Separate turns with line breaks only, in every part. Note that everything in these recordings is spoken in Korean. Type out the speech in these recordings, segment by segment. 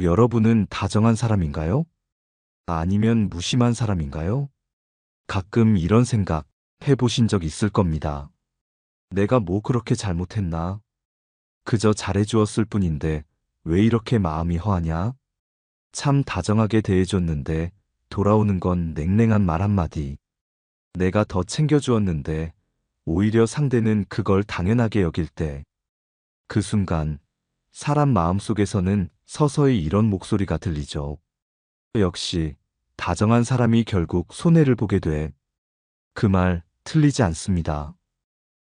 여러분은 다정한 사람인가요? 아니면 무심한 사람인가요? 가끔 이런 생각 해보신 적 있을 겁니다. 내가 뭐 그렇게 잘못했나? 그저 잘해주었을 뿐인데 왜 이렇게 마음이 허하냐? 참 다정하게 대해줬는데 돌아오는 건 냉랭한 말 한마디. 내가 더 챙겨주었는데 오히려 상대는 그걸 당연하게 여길 때, 그 순간 사람 마음속에서는 서서히 이런 목소리가 들리죠. 역시 다정한 사람이 결국 손해를 보게 돼. 그 말 틀리지 않습니다.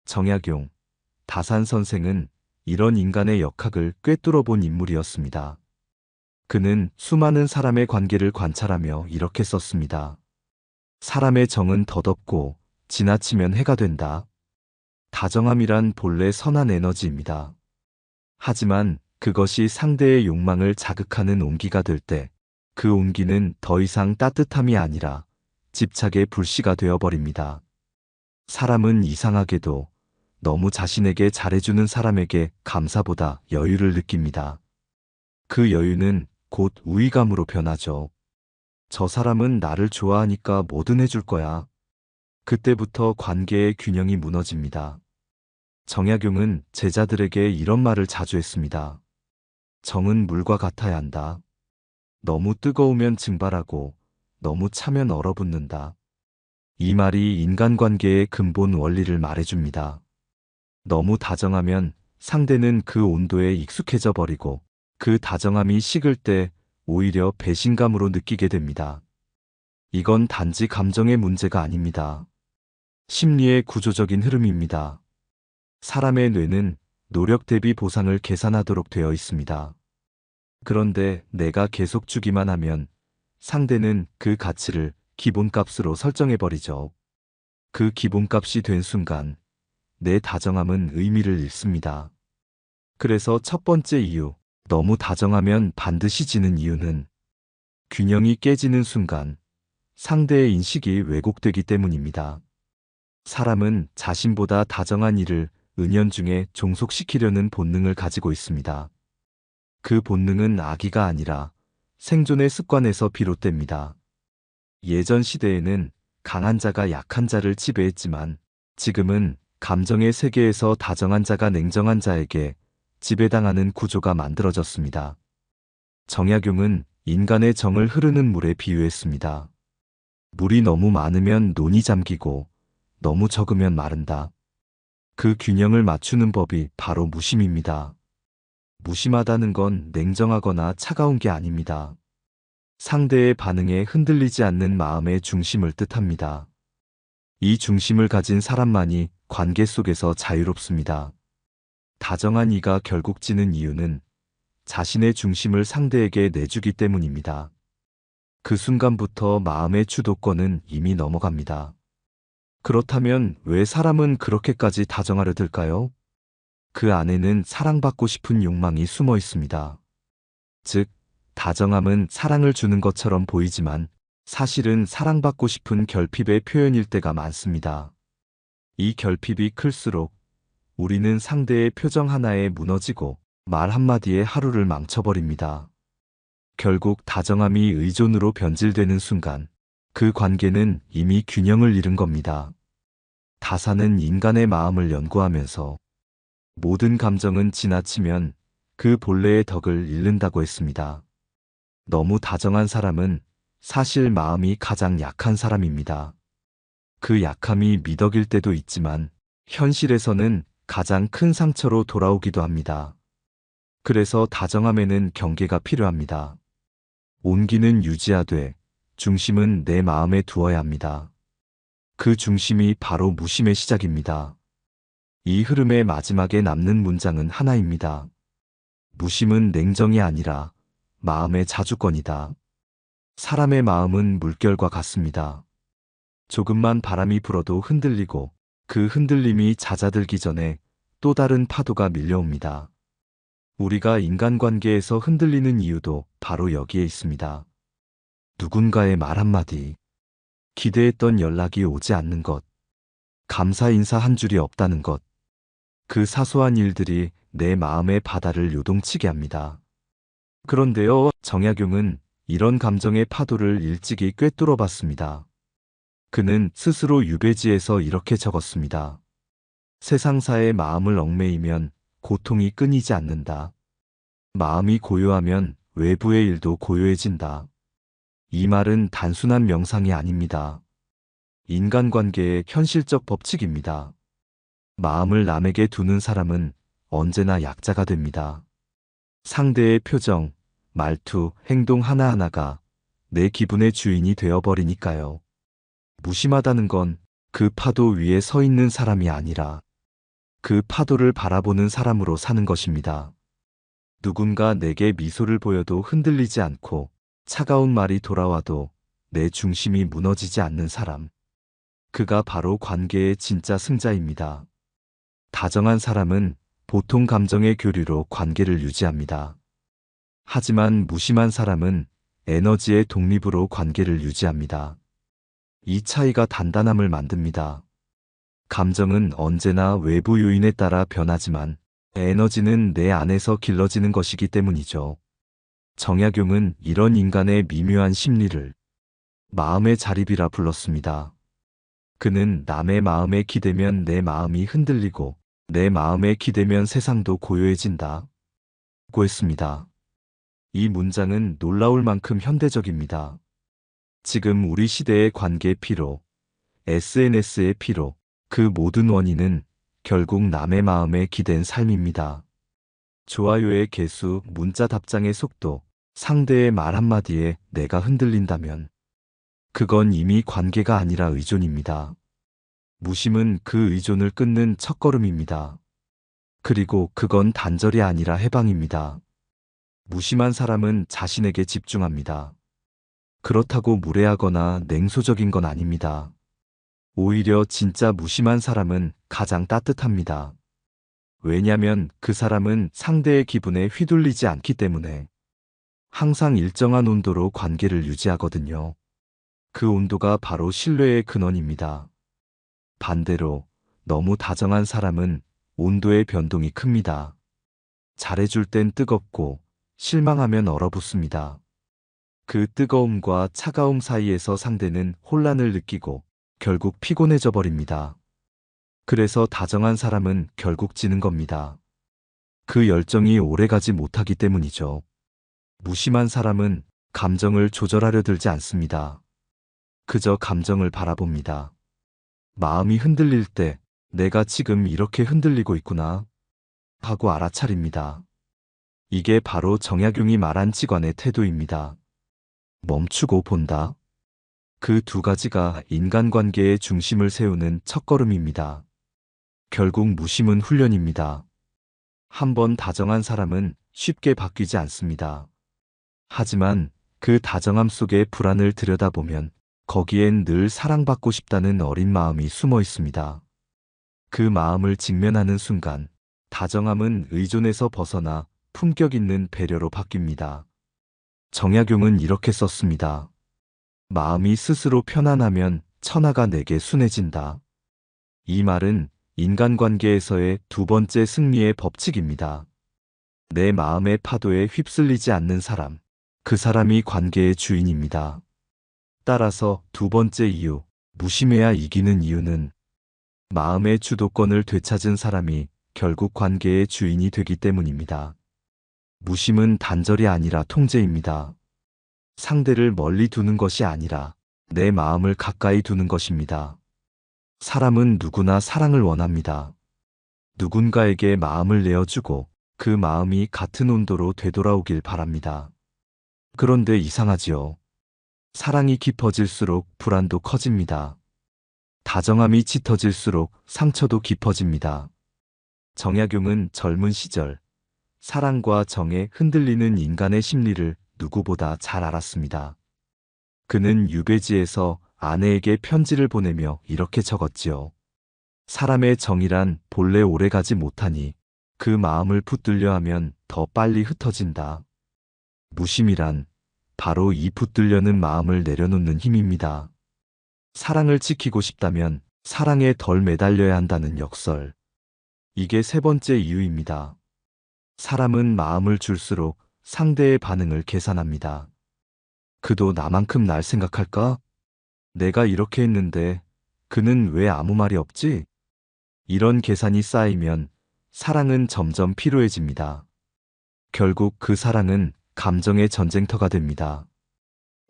정약용, 다산 선생은 이런 인간의 역학을 꿰뚫어 본 인물이었습니다. 그는 수많은 사람의 관계를 관찰하며 이렇게 썼습니다. 사람의 정은 덧없고 지나치면 해가 된다. 다정함이란 본래 선한 에너지입니다. 하지만 그것이 상대의 욕망을 자극하는 온기가 될 때, 그 온기는 더 이상 따뜻함이 아니라 집착의 불씨가 되어버립니다. 사람은 이상하게도 너무 자신에게 잘해주는 사람에게 감사보다 여유를 느낍니다. 그 여유는 곧 우위감으로 변하죠. 저 사람은 나를 좋아하니까 뭐든 해줄 거야. 그때부터 관계의 균형이 무너집니다. 정약용은 제자들에게 이런 말을 자주 했습니다. 정은 물과 같아야 한다. 너무 뜨거우면 증발하고 너무 차면 얼어붙는다. 이 말이 인간관계의 근본 원리를 말해줍니다. 너무 다정하면 상대는 그 온도에 익숙해져 버리고 그 다정함이 식을 때 오히려 배신감으로 느끼게 됩니다. 이건 단지 감정의 문제가 아닙니다. 심리의 구조적인 흐름입니다. 사람의 뇌는 노력 대비 보상을 계산하도록 되어 있습니다. 그런데 내가 계속 주기만 하면 상대는 그 가치를 기본값으로 설정해버리죠. 그 기본값이 된 순간 내 다정함은 의미를 잃습니다. 그래서 첫 번째 이유, 너무 다정하면 반드시 지는 이유는 균형이 깨지는 순간 상대의 인식이 왜곡되기 때문입니다. 사람은 자신보다 다정한 이를 은연중에 종속시키려는 본능을 가지고 있습니다. 그 본능은 악의가 아니라 생존의 습관에서 비롯됩니다. 예전 시대에는 강한 자가 약한 자를 지배했지만 지금은 감정의 세계에서 다정한 자가 냉정한 자에게 지배당하는 구조가 만들어졌습니다. 정약용은 인간의 정을 흐르는 물에 비유했습니다. 물이 너무 많으면 논이 잠기고 너무 적으면 마른다. 그 균형을 맞추는 법이 바로 무심입니다. 무심하다는 건 냉정하거나 차가운 게 아닙니다. 상대의 반응에 흔들리지 않는 마음의 중심을 뜻합니다. 이 중심을 가진 사람만이 관계 속에서 자유롭습니다. 다정한 이가 결국 지는 이유는 자신의 중심을 상대에게 내주기 때문입니다. 그 순간부터 마음의 주도권은 이미 넘어갑니다. 그렇다면 왜 사람은 그렇게까지 다정하려 들까요? 그 안에는 사랑받고 싶은 욕망이 숨어 있습니다. 즉, 다정함은 사랑을 주는 것처럼 보이지만 사실은 사랑받고 싶은 결핍의 표현일 때가 많습니다. 이 결핍이 클수록 우리는 상대의 표정 하나에 무너지고 말 한마디에 하루를 망쳐버립니다. 결국 다정함이 의존으로 변질되는 순간 그 관계는 이미 균형을 잃은 겁니다. 다사는 인간의 마음을 연구하면서 모든 감정은 지나치면 그 본래의 덕을 잃는다고 했습니다. 너무 다정한 사람은 사실 마음이 가장 약한 사람입니다. 그 약함이 미덕일 때도 있지만 현실에서는 가장 큰 상처로 돌아오기도 합니다. 그래서 다정함에는 경계가 필요합니다. 온기는 유지하되 중심은 내 마음에 두어야 합니다. 그 중심이 바로 무심의 시작입니다. 이 흐름의 마지막에 남는 문장은 하나입니다. 무심은 냉정이 아니라 마음의 자주권이다. 사람의 마음은 물결과 같습니다. 조금만 바람이 불어도 흔들리고 그 흔들림이 잦아들기 전에 또 다른 파도가 밀려옵니다. 우리가 인간관계에서 흔들리는 이유도 바로 여기에 있습니다. 누군가의 말 한마디, 기대했던 연락이 오지 않는 것, 감사 인사 한 줄이 없다는 것, 그 사소한 일들이 내 마음의 바다를 요동치게 합니다. 그런데요, 정약용은 이런 감정의 파도를 일찍이 꿰뚫어 봤습니다. 그는 스스로 유배지에서 이렇게 적었습니다. 세상사의 마음을 얽매이면 고통이 끊이지 않는다. 마음이 고요하면 외부의 일도 고요해진다. 이 말은 단순한 명상이 아닙니다. 인간관계의 현실적 법칙입니다. 마음을 남에게 두는 사람은 언제나 약자가 됩니다. 상대의 표정, 말투, 행동 하나하나가 내 기분의 주인이 되어버리니까요. 무심하다는 건 그 파도 위에 서 있는 사람이 아니라 그 파도를 바라보는 사람으로 사는 것입니다. 누군가 내게 미소를 보여도 흔들리지 않고 차가운 말이 돌아와도 내 중심이 무너지지 않는 사람. 그가 바로 관계의 진짜 승자입니다. 다정한 사람은 보통 감정의 교류로 관계를 유지합니다. 하지만 무심한 사람은 에너지의 독립으로 관계를 유지합니다. 이 차이가 단단함을 만듭니다. 감정은 언제나 외부 요인에 따라 변하지만 에너지는 내 안에서 길러지는 것이기 때문이죠. 정약용은 이런 인간의 미묘한 심리를 마음의 자립이라 불렀습니다. 그는 남의 마음에 기대면 내 마음이 흔들리고 내 마음에 기대면 세상도 고요해진다 고 했습니다. 이 문장은 놀라울 만큼 현대적입니다. 지금 우리 시대의 관계 피로, SNS의 피로, 그 모든 원인은 결국 남의 마음에 기댄 삶입니다. 좋아요의 개수, 문자 답장의 속도, 상대의 말 한마디에 내가 흔들린다면 그건 이미 관계가 아니라 의존입니다. 무심은 그 의존을 끊는 첫걸음입니다. 그리고 그건 단절이 아니라 해방입니다. 무심한 사람은 자신에게 집중합니다. 그렇다고 무례하거나 냉소적인 건 아닙니다. 오히려 진짜 무심한 사람은 가장 따뜻합니다. 왜냐면 그 사람은 상대의 기분에 휘둘리지 않기 때문에 항상 일정한 온도로 관계를 유지하거든요. 그 온도가 바로 신뢰의 근원입니다. 반대로 너무 다정한 사람은 온도의 변동이 큽니다. 잘해줄 땐 뜨겁고 실망하면 얼어붙습니다. 그 뜨거움과 차가움 사이에서 상대는 혼란을 느끼고 결국 피곤해져 버립니다. 그래서 다정한 사람은 결국 지는 겁니다. 그 열정이 오래가지 못하기 때문이죠. 무심한 사람은 감정을 조절하려 들지 않습니다. 그저 감정을 바라봅니다. 마음이 흔들릴 때 내가 지금 이렇게 흔들리고 있구나 하고 알아차립니다. 이게 바로 정약용이 말한 직관의 태도입니다. 멈추고 본다. 그 두 가지가 인간관계의 중심을 세우는 첫걸음입니다. 결국 무심은 훈련입니다. 한번 다정한 사람은 쉽게 바뀌지 않습니다. 하지만 그 다정함 속의 불안을 들여다보면 거기엔 늘 사랑받고 싶다는 어린 마음이 숨어 있습니다. 그 마음을 직면하는 순간 다정함은 의존에서 벗어나 품격 있는 배려로 바뀝니다. 정약용은 이렇게 썼습니다. 마음이 스스로 편안하면 천하가 내게 순해진다. 이 말은 인간관계에서의 두 번째 승리의 법칙입니다. 내 마음의 파도에 휩쓸리지 않는 사람, 그 사람이 관계의 주인입니다. 따라서 두 번째 이유, 무심해야 이기는 이유는 마음의 주도권을 되찾은 사람이 결국 관계의 주인이 되기 때문입니다. 무심은 단절이 아니라 통제입니다. 상대를 멀리 두는 것이 아니라 내 마음을 가까이 두는 것입니다. 사람은 누구나 사랑을 원합니다. 누군가에게 마음을 내어주고 그 마음이 같은 온도로 되돌아오길 바랍니다. 그런데 이상하지요. 사랑이 깊어질수록 불안도 커집니다. 다정함이 짙어질수록 상처도 깊어집니다. 정약용은 젊은 시절 사랑과 정에 흔들리는 인간의 심리를 누구보다 잘 알았습니다. 그는 유배지에서 아내에게 편지를 보내며 이렇게 적었지요. 사람의 정이란 본래 오래가지 못하니 그 마음을 붙들려 하면 더 빨리 흩어진다. 무심이란 바로 이 붙들려는 마음을 내려놓는 힘입니다. 사랑을 지키고 싶다면 사랑에 덜 매달려야 한다는 역설. 이게 세 번째 이유입니다. 사람은 마음을 줄수록 상대의 반응을 계산합니다. 그도 나만큼 날 생각할까? 내가 이렇게 했는데 그는 왜 아무 말이 없지? 이런 계산이 쌓이면 사랑은 점점 피로해집니다. 결국 그 사랑은 감정의 전쟁터가 됩니다.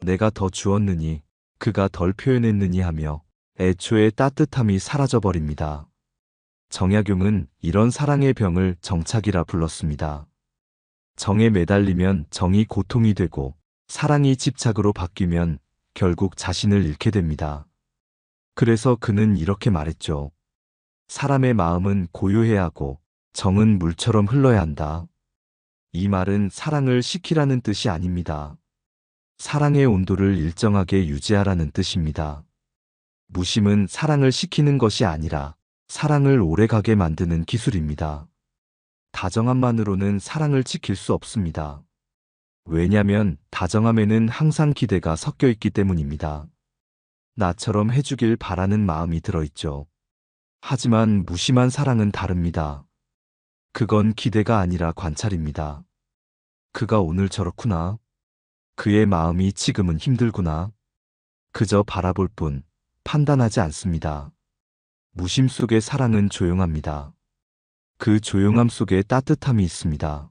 내가 더 주었느니 그가 덜 표현했느니 하며 애초에 따뜻함이 사라져버립니다. 정약용은 이런 사랑의 병을 정착이라 불렀습니다. 정에 매달리면 정이 고통이 되고 사랑이 집착으로 바뀌면 결국 자신을 잃게 됩니다. 그래서 그는 이렇게 말했죠. 사람의 마음은 고요해야 하고 정은 물처럼 흘러야 한다. 이 말은 사랑을 식히라는 뜻이 아닙니다. 사랑의 온도를 일정하게 유지하라는 뜻입니다. 무심은 사랑을 식히는 것이 아니라 사랑을 오래가게 만드는 기술입니다. 다정함만으로는 사랑을 지킬 수 없습니다. 왜냐면 다정함에는 항상 기대가 섞여 있기 때문입니다. 나처럼 해주길 바라는 마음이 들어있죠. 하지만 무심한 사랑은 다릅니다. 그건 기대가 아니라 관찰입니다. 그가 오늘 저렇구나. 그의 마음이 지금은 힘들구나. 그저 바라볼 뿐 판단하지 않습니다. 무심 속의 사랑은 조용합니다. 그 조용함 속에 따뜻함이 있습니다.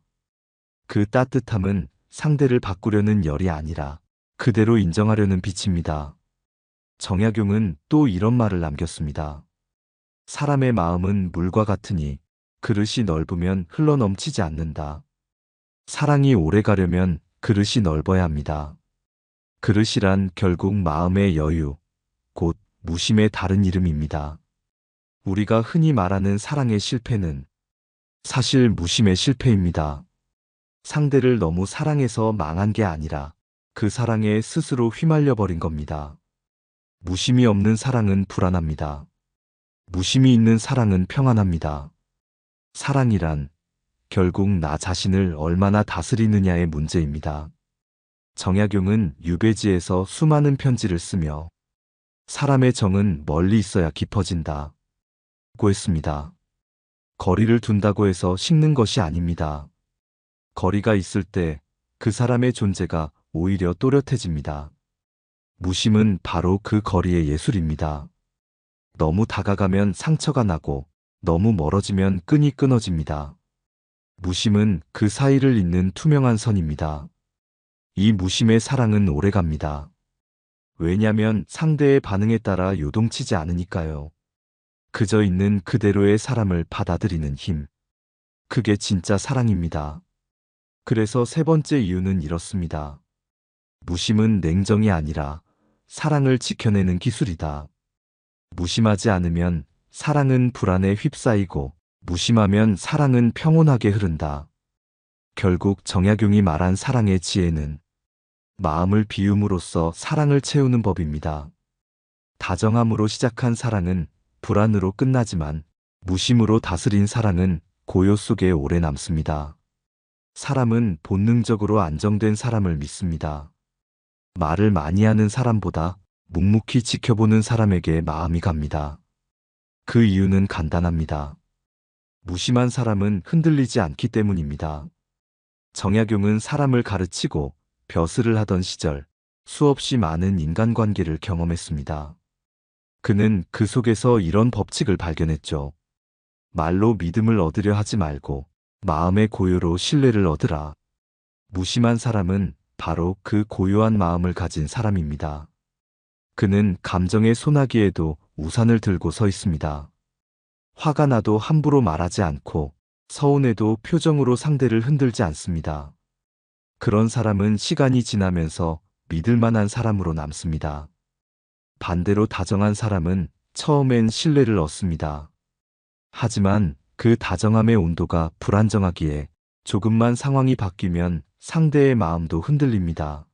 그 따뜻함은 상대를 바꾸려는 열이 아니라 그대로 인정하려는 빛입니다. 정약용은 또 이런 말을 남겼습니다. 사람의 마음은 물과 같으니 그릇이 넓으면 흘러넘치지 않는다. 사랑이 오래 가려면 그릇이 넓어야 합니다. 그릇이란 결국 마음의 여유, 곧 무심의 다른 이름입니다. 우리가 흔히 말하는 사랑의 실패는 사실 무심의 실패입니다. 상대를 너무 사랑해서 망한 게 아니라 그 사랑에 스스로 휘말려 버린 겁니다. 무심이 없는 사랑은 불안합니다. 무심이 있는 사랑은 평안합니다. 사랑이란 결국 나 자신을 얼마나 다스리느냐의 문제입니다. 정약용은 유배지에서 수많은 편지를 쓰며 사람의 정은 멀리 있어야 깊어진다 고 했습니다. 거리를 둔다고 해서 식는 것이 아닙니다. 거리가 있을 때 그 사람의 존재가 오히려 또렷해집니다. 무심은 바로 그 거리의 예술입니다. 너무 다가가면 상처가 나고 너무 멀어지면 끈이 끊어집니다. 무심은 그 사이를 잇는 투명한 선입니다. 이 무심의 사랑은 오래갑니다. 왜냐면 상대의 반응에 따라 요동치지 않으니까요. 그저 있는 그대로의 사람을 받아들이는 힘. 그게 진짜 사랑입니다. 그래서 세 번째 이유는 이렇습니다. 무심은 냉정이 아니라 사랑을 지켜내는 기술이다. 무심하지 않으면 사랑은 불안에 휩싸이고 무심하면 사랑은 평온하게 흐른다. 결국 정약용이 말한 사랑의 지혜는 마음을 비움으로써 사랑을 채우는 법입니다. 다정함으로 시작한 사랑은 불안으로 끝나지만 무심으로 다스린 사랑은 고요 속에 오래 남습니다. 사람은 본능적으로 안정된 사람을 믿습니다. 말을 많이 하는 사람보다 묵묵히 지켜보는 사람에게 마음이 갑니다. 그 이유는 간단합니다. 무심한 사람은 흔들리지 않기 때문입니다. 정약용은 사람을 가르치고 벼슬을 하던 시절 수없이 많은 인간관계를 경험했습니다. 그는 그 속에서 이런 법칙을 발견했죠. 말로 믿음을 얻으려 하지 말고 마음의 고요로 신뢰를 얻으라. 무심한 사람은 바로 그 고요한 마음을 가진 사람입니다. 그는 감정의 소나기에도 우산을 들고 서 있습니다. 화가 나도 함부로 말하지 않고 서운해도 표정으로 상대를 흔들지 않습니다. 그런 사람은 시간이 지나면서 믿을 만한 사람으로 남습니다. 반대로 다정한 사람은 처음엔 신뢰를 얻습니다. 하지만 그 다정함의 온도가 불안정하기에 조금만 상황이 바뀌면 상대의 마음도 흔들립니다.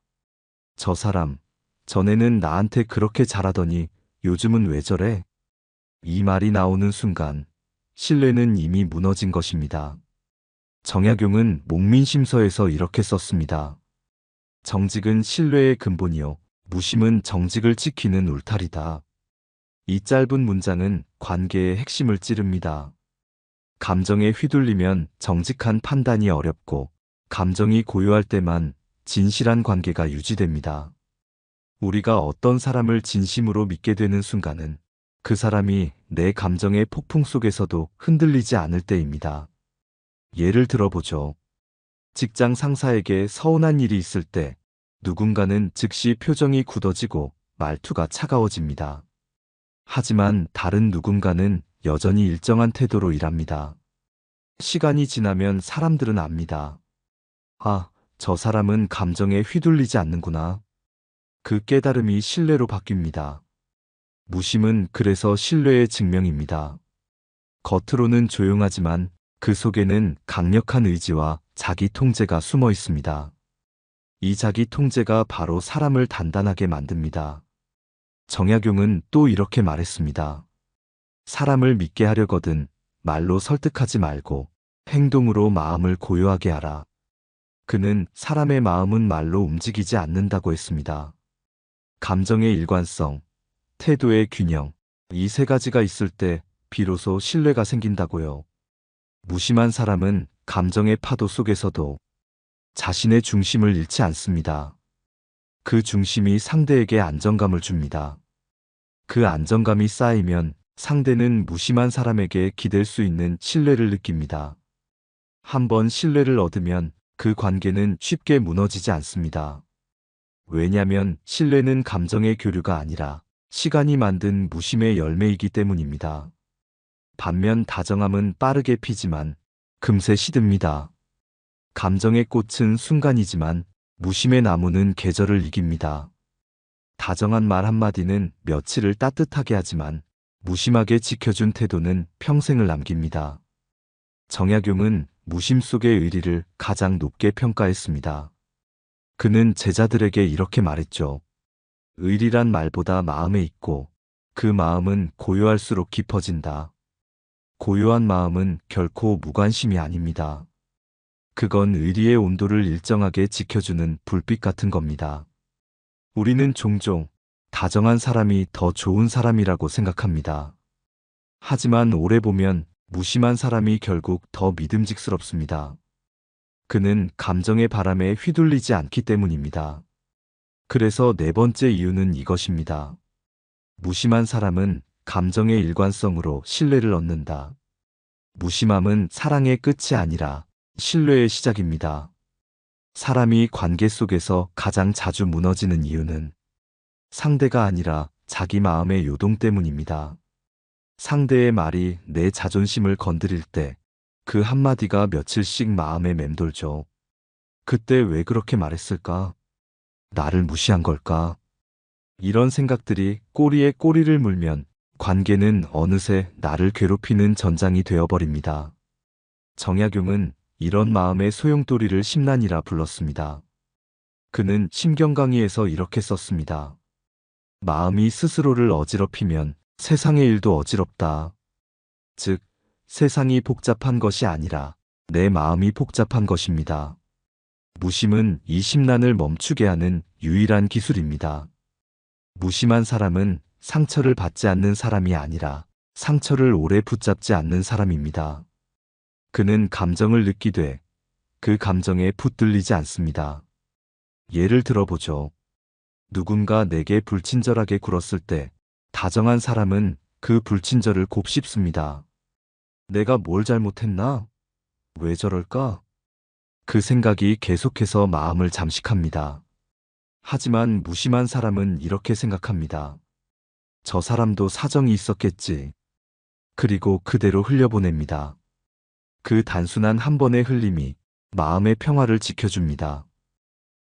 저 사람, 전에는 나한테 그렇게 잘하더니 요즘은 왜 저래? 이 말이 나오는 순간 신뢰는 이미 무너진 것입니다. 정약용은 목민심서에서 이렇게 썼습니다. 정직은 신뢰의 근본이요. 무심은 정직을 지키는 울타리다. 이 짧은 문장은 관계의 핵심을 찌릅니다. 감정에 휘둘리면 정직한 판단이 어렵고 감정이 고요할 때만 진실한 관계가 유지됩니다. 우리가 어떤 사람을 진심으로 믿게 되는 순간은 그 사람이 내 감정의 폭풍 속에서도 흔들리지 않을 때입니다. 예를 들어보죠. 직장 상사에게 서운한 일이 있을 때 누군가는 즉시 표정이 굳어지고 말투가 차가워집니다. 하지만 다른 누군가는 여전히 일정한 태도로 일합니다. 시간이 지나면 사람들은 압니다. 아, 저 사람은 감정에 휘둘리지 않는구나. 그 깨달음이 신뢰로 바뀝니다. 무심은 그래서 신뢰의 증명입니다. 겉으로는 조용하지만 그 속에는 강력한 의지와 자기 통제가 숨어 있습니다. 이 자기 통제가 바로 사람을 단단하게 만듭니다. 정약용은 또 이렇게 말했습니다. 사람을 믿게 하려거든 말로 설득하지 말고 행동으로 마음을 고요하게 하라. 그는 사람의 마음은 말로 움직이지 않는다고 했습니다. 감정의 일관성, 태도의 균형, 이 세 가지가 있을 때 비로소 신뢰가 생긴다고요. 무심한 사람은 감정의 파도 속에서도 자신의 중심을 잃지 않습니다. 그 중심이 상대에게 안정감을 줍니다. 그 안정감이 쌓이면 상대는 무심한 사람에게 기댈 수 있는 신뢰를 느낍니다. 한번 신뢰를 얻으면 그 관계는 쉽게 무너지지 않습니다. 왜냐하면 신뢰는 감정의 교류가 아니라 시간이 만든 무심의 열매이기 때문입니다. 반면 다정함은 빠르게 피지만 금세 시듭니다. 감정의 꽃은 순간이지만 무심의 나무는 계절을 이깁니다. 다정한 말 한마디는 며칠을 따뜻하게 하지만 무심하게 지켜준 태도는 평생을 남깁니다. 정약용은 무심 속의 의리를 가장 높게 평가했습니다. 그는 제자들에게 이렇게 말했죠. 의리란 말보다 마음에 있고 그 마음은 고요할수록 깊어진다. 고요한 마음은 결코 무관심이 아닙니다. 그건 의리의 온도를 일정하게 지켜주는 불빛 같은 겁니다. 우리는 종종 다정한 사람이 더 좋은 사람이라고 생각합니다. 하지만 오래 보면 무심한 사람이 결국 더 믿음직스럽습니다. 그는 감정의 바람에 휘둘리지 않기 때문입니다. 그래서 네 번째 이유는 이것입니다. 무심한 사람은 감정의 일관성으로 신뢰를 얻는다. 무심함은 사랑의 끝이 아니라 신뢰의 시작입니다. 사람이 관계 속에서 가장 자주 무너지는 이유는 상대가 아니라 자기 마음의 요동 때문입니다. 상대의 말이 내 자존심을 건드릴 때 그 한마디가 며칠씩 마음에 맴돌죠. 그때 왜 그렇게 말했을까? 나를 무시한 걸까? 이런 생각들이 꼬리에 꼬리를 물면 관계는 어느새 나를 괴롭히는 전장이 되어버립니다. 정약용은 이런 마음의 소용돌이를 심란이라 불렀습니다. 그는 심경강의에서 이렇게 썼습니다. 마음이 스스로를 어지럽히면 세상의 일도 어지럽다. 즉, 세상이 복잡한 것이 아니라 내 마음이 복잡한 것입니다. 무심은 이 심란을 멈추게 하는 유일한 기술입니다. 무심한 사람은 상처를 받지 않는 사람이 아니라 상처를 오래 붙잡지 않는 사람입니다. 그는 감정을 느끼되 그 감정에 붙들리지 않습니다. 예를 들어보죠. 누군가 내게 불친절하게 굴었을 때 다정한 사람은 그 불친절을 곱씹습니다. 내가 뭘 잘못했나? 왜 저럴까? 그 생각이 계속해서 마음을 잠식합니다. 하지만 무심한 사람은 이렇게 생각합니다. 저 사람도 사정이 있었겠지. 그리고 그대로 흘려보냅니다. 그 단순한 한 번의 흘림이 마음의 평화를 지켜줍니다.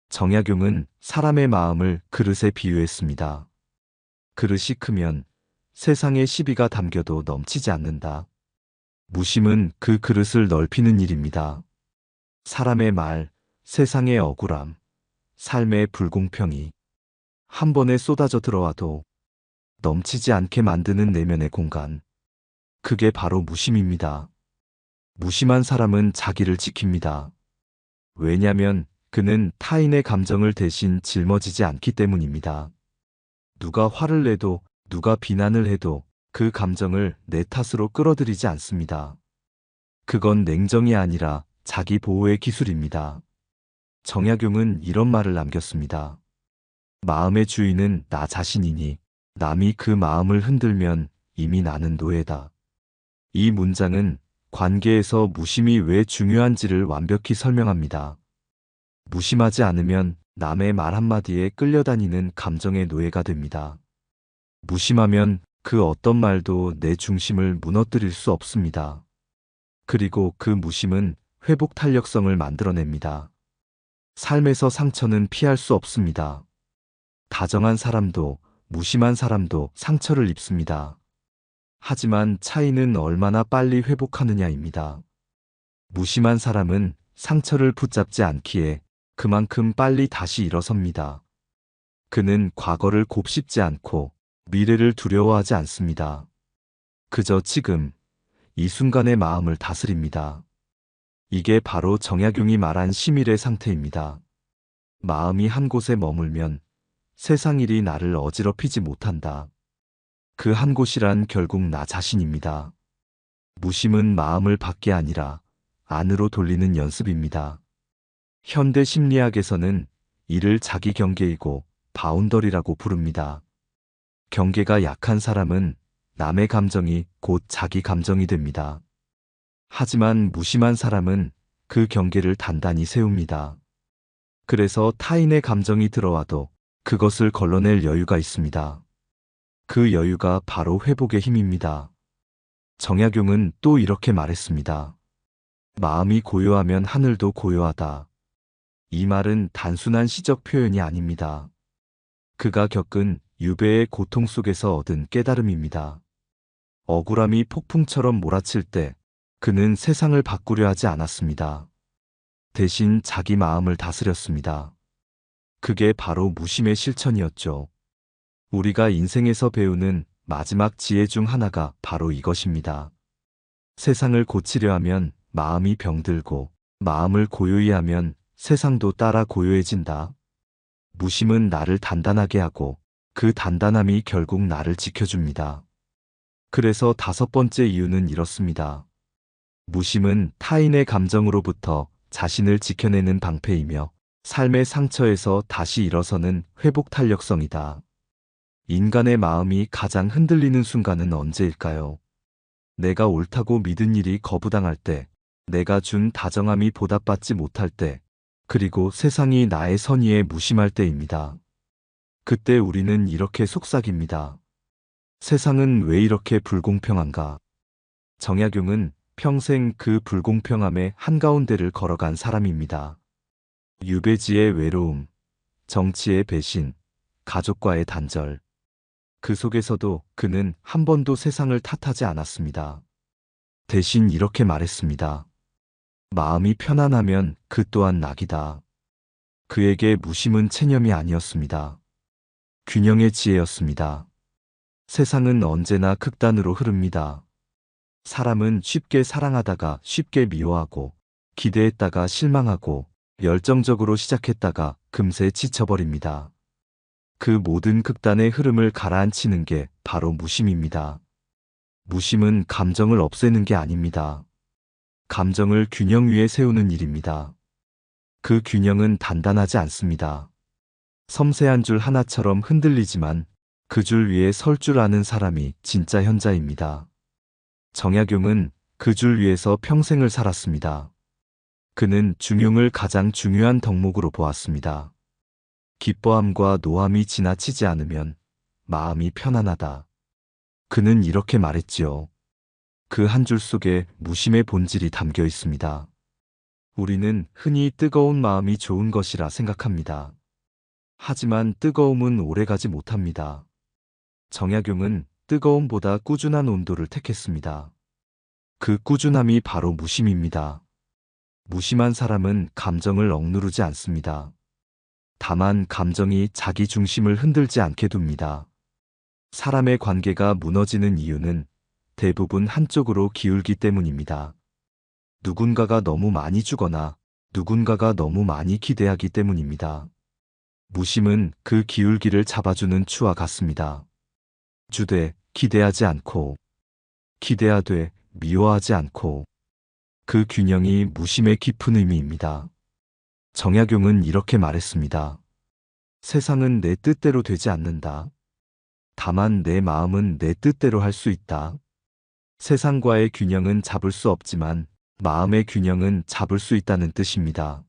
정약용은 사람의 마음을 그릇에 비유했습니다. 그릇이 크면 세상의 시비가 담겨도 넘치지 않는다. 무심은 그 그릇을 넓히는 일입니다. 사람의 말, 세상의 억울함, 삶의 불공평이 한 번에 쏟아져 들어와도 넘치지 않게 만드는 내면의 공간. 그게 바로 무심입니다. 무심한 사람은 자기를 지킵니다. 왜냐면 그는 타인의 감정을 대신 짊어지지 않기 때문입니다. 누가 화를 내도 누가 비난을 해도 그 감정을 내 탓으로 끌어들이지 않습니다. 그건 냉정이 아니라 자기 보호의 기술입니다. 정약용은 이런 말을 남겼습니다. 마음의 주인은 나 자신이니 남이 그 마음을 흔들면 이미 나는 노예다. 이 문장은 관계에서 무심이 왜 중요한지를 완벽히 설명합니다. 무심하지 않으면 남의 말 한마디에 끌려다니는 감정의 노예가 됩니다. 무심하면 그 어떤 말도 내 중심을 무너뜨릴 수 없습니다. 그리고 그 무심은 회복 탄력성을 만들어냅니다. 삶에서 상처는 피할 수 없습니다. 다정한 사람도 무심한 사람도 상처를 입습니다. 하지만 차이는 얼마나 빨리 회복하느냐입니다. 무심한 사람은 상처를 붙잡지 않기에 그만큼 빨리 다시 일어섭니다. 그는 과거를 곱씹지 않고 미래를 두려워하지 않습니다. 그저 지금, 이 순간의 마음을 다스립니다. 이게 바로 정약용이 말한 심일의 상태입니다. 마음이 한 곳에 머물면 세상 일이 나를 어지럽히지 못한다. 그 한 곳이란 결국 나 자신입니다. 무심은 마음을 밖에 아니라 안으로 돌리는 연습입니다. 현대 심리학에서는 이를 자기 경계이고 바운더리라고 부릅니다. 경계가 약한 사람은 남의 감정이 곧 자기 감정이 됩니다. 하지만 무심한 사람은 그 경계를 단단히 세웁니다. 그래서 타인의 감정이 들어와도 그것을 걸러낼 여유가 있습니다. 그 여유가 바로 회복의 힘입니다. 정약용은 또 이렇게 말했습니다. 마음이 고요하면 하늘도 고요하다. 이 말은 단순한 시적 표현이 아닙니다. 그가 겪은 유배의 고통 속에서 얻은 깨달음입니다. 억울함이 폭풍처럼 몰아칠 때 그는 세상을 바꾸려 하지 않았습니다. 대신 자기 마음을 다스렸습니다. 그게 바로 무심의 실천이었죠. 우리가 인생에서 배우는 마지막 지혜 중 하나가 바로 이것입니다. 세상을 고치려 하면 마음이 병들고 마음을 고요히 하면 세상도 따라 고요해진다. 무심은 나를 단단하게 하고 그 단단함이 결국 나를 지켜줍니다. 그래서 다섯 번째 이유는 이렇습니다. 무심은 타인의 감정으로부터 자신을 지켜내는 방패이며 삶의 상처에서 다시 일어서는 회복 탄력성이다. 인간의 마음이 가장 흔들리는 순간은 언제일까요? 내가 옳다고 믿은 일이 거부당할 때, 내가 준 다정함이 보답받지 못할 때, 그리고 세상이 나의 선의에 무심할 때입니다. 그때 우리는 이렇게 속삭입니다. 세상은 왜 이렇게 불공평한가? 정약용은 평생 그 불공평함의 한가운데를 걸어간 사람입니다. 유배지의 외로움, 정치의 배신, 가족과의 단절. 그 속에서도 그는 한 번도 세상을 탓하지 않았습니다. 대신 이렇게 말했습니다. 마음이 편안하면 그 또한 낙이다. 그에게 무심은 체념이 아니었습니다. 균형의 지혜였습니다. 세상은 언제나 극단으로 흐릅니다. 사람은 쉽게 사랑하다가 쉽게 미워하고, 기대했다가 실망하고, 열정적으로 시작했다가 금세 지쳐버립니다. 그 모든 극단의 흐름을 가라앉히는 게 바로 무심입니다. 무심은 감정을 없애는 게 아닙니다. 감정을 균형 위에 세우는 일입니다. 그 균형은 단단하지 않습니다. 섬세한 줄 하나처럼 흔들리지만 그 줄 위에 설 줄 아는 사람이 진짜 현자입니다. 정약용은 그 줄 위에서 평생을 살았습니다. 그는 중용을 가장 중요한 덕목으로 보았습니다. 기뻐함과 노함이 지나치지 않으면 마음이 편안하다. 그는 이렇게 말했지요. 그 한 줄 속에 무심의 본질이 담겨 있습니다. 우리는 흔히 뜨거운 마음이 좋은 것이라 생각합니다. 하지만 뜨거움은 오래가지 못합니다. 정약용은 뜨거움보다 꾸준한 온도를 택했습니다. 그 꾸준함이 바로 무심입니다. 무심한 사람은 감정을 억누르지 않습니다. 다만 감정이 자기 중심을 흔들지 않게 둡니다. 사람의 관계가 무너지는 이유는 대부분 한쪽으로 기울기 때문입니다. 누군가가 너무 많이 주거나 누군가가 너무 많이 기대하기 때문입니다. 무심은 그 기울기를 잡아주는 추와 같습니다. 주되 기대하지 않고, 기대하되 미워하지 않고, 그 균형이 무심의 깊은 의미입니다. 정약용은 이렇게 말했습니다. 세상은 내 뜻대로 되지 않는다. 다만 내 마음은 내 뜻대로 할 수 있다. 세상과의 균형은 잡을 수 없지만 마음의 균형은 잡을 수 있다는 뜻입니다.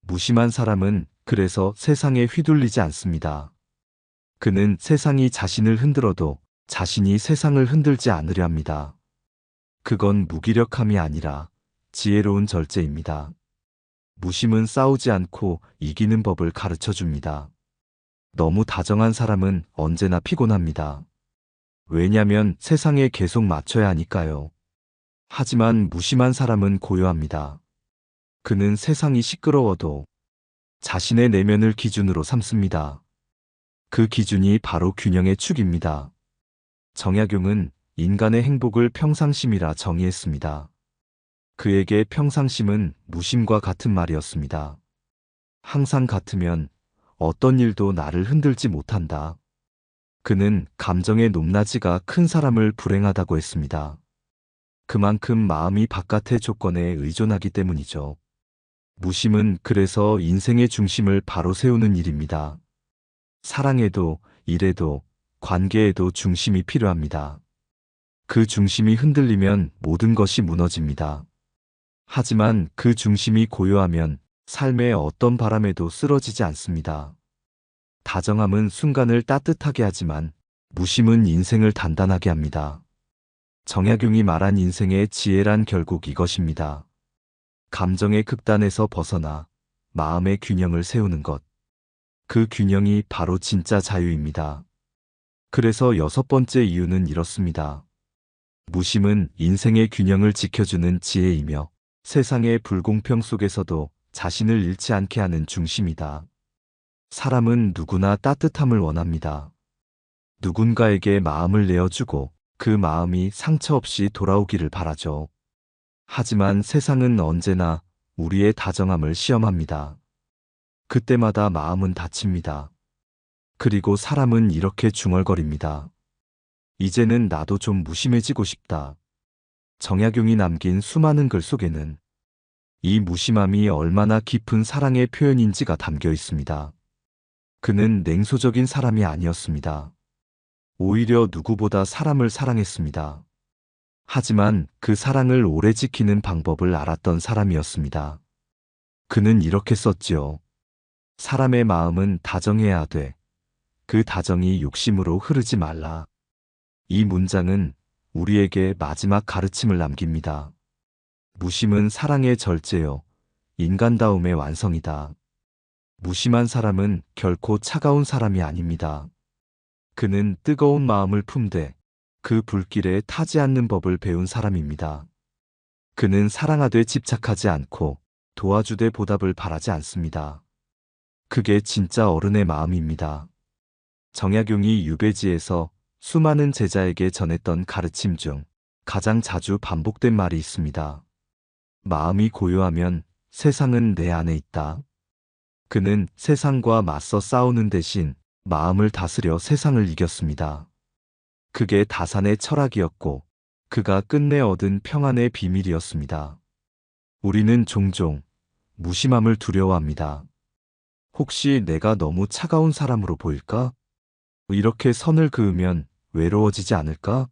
무심한 사람은 그래서 세상에 휘둘리지 않습니다. 그는 세상이 자신을 흔들어도 자신이 세상을 흔들지 않으려 합니다. 그건 무기력함이 아니라 지혜로운 절제입니다. 무심은 싸우지 않고 이기는 법을 가르쳐 줍니다. 너무 다정한 사람은 언제나 피곤합니다. 왜냐면 세상에 계속 맞춰야 하니까요. 하지만 무심한 사람은 고요합니다. 그는 세상이 시끄러워도 자신의 내면을 기준으로 삼습니다. 그 기준이 바로 균형의 축입니다. 정약용은 인간의 행복을 평상심이라 정의했습니다. 그에게 평상심은 무심과 같은 말이었습니다. 항상 같으면 어떤 일도 나를 흔들지 못한다. 그는 감정의 높낮이가 큰 사람을 불행하다고 했습니다. 그만큼 마음이 바깥의 조건에 의존하기 때문이죠. 무심은 그래서 인생의 중심을 바로 세우는 일입니다. 사랑에도, 일에도, 관계에도 중심이 필요합니다. 그 중심이 흔들리면 모든 것이 무너집니다. 하지만 그 중심이 고요하면 삶의 어떤 바람에도 쓰러지지 않습니다. 다정함은 순간을 따뜻하게 하지만 무심은 인생을 단단하게 합니다. 정약용이 말한 인생의 지혜란 결국 이것입니다. 감정의 극단에서 벗어나 마음의 균형을 세우는 것. 그 균형이 바로 진짜 자유입니다. 그래서 6번째 이유는 이렇습니다. 무심은 인생의 균형을 지켜주는 지혜이며 세상의 불공평 속에서도 자신을 잃지 않게 하는 중심이다. 사람은 누구나 따뜻함을 원합니다. 누군가에게 마음을 내어주고 그 마음이 상처 없이 돌아오기를 바라죠. 하지만 세상은 언제나 우리의 다정함을 시험합니다. 그때마다 마음은 다칩니다. 그리고 사람은 이렇게 중얼거립니다. 이제는 나도 좀 무심해지고 싶다. 정약용이 남긴 수많은 글 속에는 이 무심함이 얼마나 깊은 사랑의 표현인지가 담겨 있습니다. 그는 냉소적인 사람이 아니었습니다. 오히려 누구보다 사람을 사랑했습니다. 하지만 그 사랑을 오래 지키는 방법을 알았던 사람이었습니다. 그는 이렇게 썼지요. 사람의 마음은 다정해야 돼. 그 다정이 욕심으로 흐르지 말라. 이 문장은 우리에게 마지막 가르침을 남깁니다. 무심은 사랑의 절제요. 인간다움의 완성이다. 무심한 사람은 결코 차가운 사람이 아닙니다. 그는 뜨거운 마음을 품되 그 불길에 타지 않는 법을 배운 사람입니다. 그는 사랑하되 집착하지 않고 도와주되 보답을 바라지 않습니다. 그게 진짜 어른의 마음입니다. 정약용이 유배지에서 수많은 제자에게 전했던 가르침 중 가장 자주 반복된 말이 있습니다. 마음이 고요하면 세상은 내 안에 있다. 그는 세상과 맞서 싸우는 대신 마음을 다스려 세상을 이겼습니다. 그게 다산의 철학이었고 그가 끝내 얻은 평안의 비밀이었습니다. 우리는 종종 무심함을 두려워합니다. 혹시 내가 너무 차가운 사람으로 보일까? 이렇게 선을 그으면 외로워지지 않을까?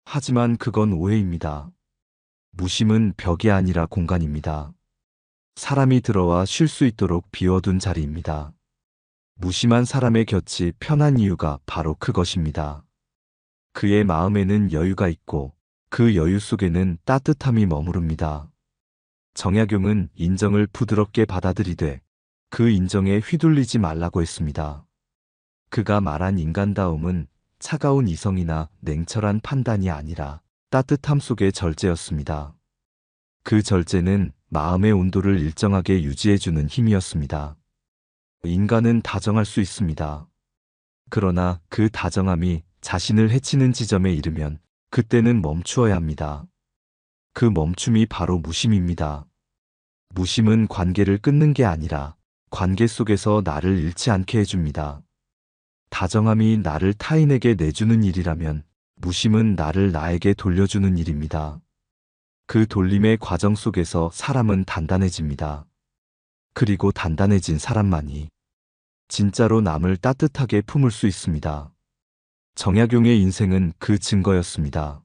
하지만 그건 오해입니다. 무심은 벽이 아니라 공간입니다. 사람이 들어와 쉴 수 있도록 비워둔 자리입니다. 무심한 사람의 곁이 편한 이유가 바로 그것입니다. 그의 마음에는 여유가 있고 그 여유 속에는 따뜻함이 머무릅니다. 정약용은 인정을 부드럽게 받아들이되 그 인정에 휘둘리지 말라고 했습니다. 그가 말한 인간다움은 차가운 이성이나 냉철한 판단이 아니라 따뜻함 속의 절제였습니다. 그 절제는 마음의 온도를 일정하게 유지해주는 힘이었습니다. 인간은 다정할 수 있습니다. 그러나 그 다정함이 자신을 해치는 지점에 이르면 그때는 멈추어야 합니다. 그 멈춤이 바로 무심입니다. 무심은 관계를 끊는 게 아니라 관계 속에서 나를 잃지 않게 해줍니다. 다정함이 나를 타인에게 내주는 일이라면 무심은 나를 나에게 돌려주는 일입니다. 그 돌림의 과정 속에서 사람은 단단해집니다. 그리고 단단해진 사람만이 진짜로 남을 따뜻하게 품을 수 있습니다. 정약용의 인생은 그 증거였습니다.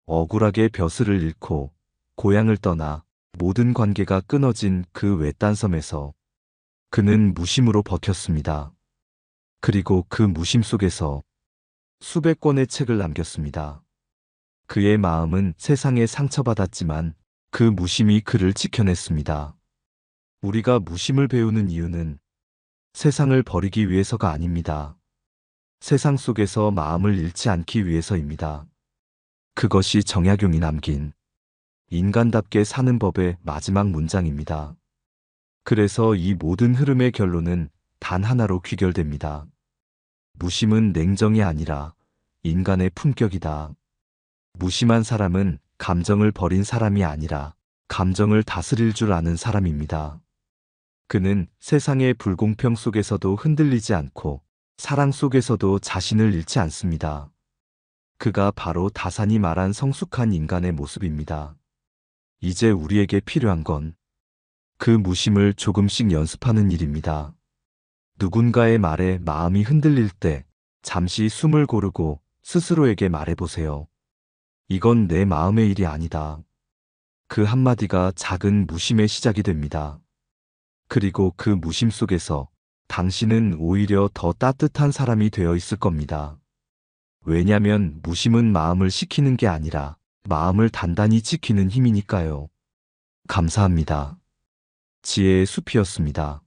억울하게 벼슬을 잃고 고향을 떠나 모든 관계가 끊어진 그 외딴 섬에서 그는 무심으로 버텼습니다. 그리고 그 무심 속에서 수백 권의 책을 남겼습니다. 그의 마음은 세상에 상처받았지만 그 무심이 그를 지켜냈습니다. 우리가 무심을 배우는 이유는 세상을 버리기 위해서가 아닙니다. 세상 속에서 마음을 잃지 않기 위해서입니다. 그것이 정약용이 남긴 인간답게 사는 법의 마지막 문장입니다. 그래서 이 모든 흐름의 결론은 단 하나로 귀결됩니다. 무심은 냉정이 아니라 인간의 품격이다. 무심한 사람은 감정을 버린 사람이 아니라 감정을 다스릴 줄 아는 사람입니다. 그는 세상의 불공평 속에서도 흔들리지 않고 사랑 속에서도 자신을 잃지 않습니다. 그가 바로 다산이 말한 성숙한 인간의 모습입니다. 이제 우리에게 필요한 건 그 무심을 조금씩 연습하는 일입니다. 누군가의 말에 마음이 흔들릴 때 잠시 숨을 고르고 스스로에게 말해보세요. 이건 내 마음의 일이 아니다. 그 한마디가 작은 무심의 시작이 됩니다. 그리고 그 무심 속에서 당신은 오히려 더 따뜻한 사람이 되어 있을 겁니다. 왜냐면 무심은 마음을 식히는 게 아니라 마음을 단단히 지키는 힘이니까요. 감사합니다. 지혜의 숲이었습니다.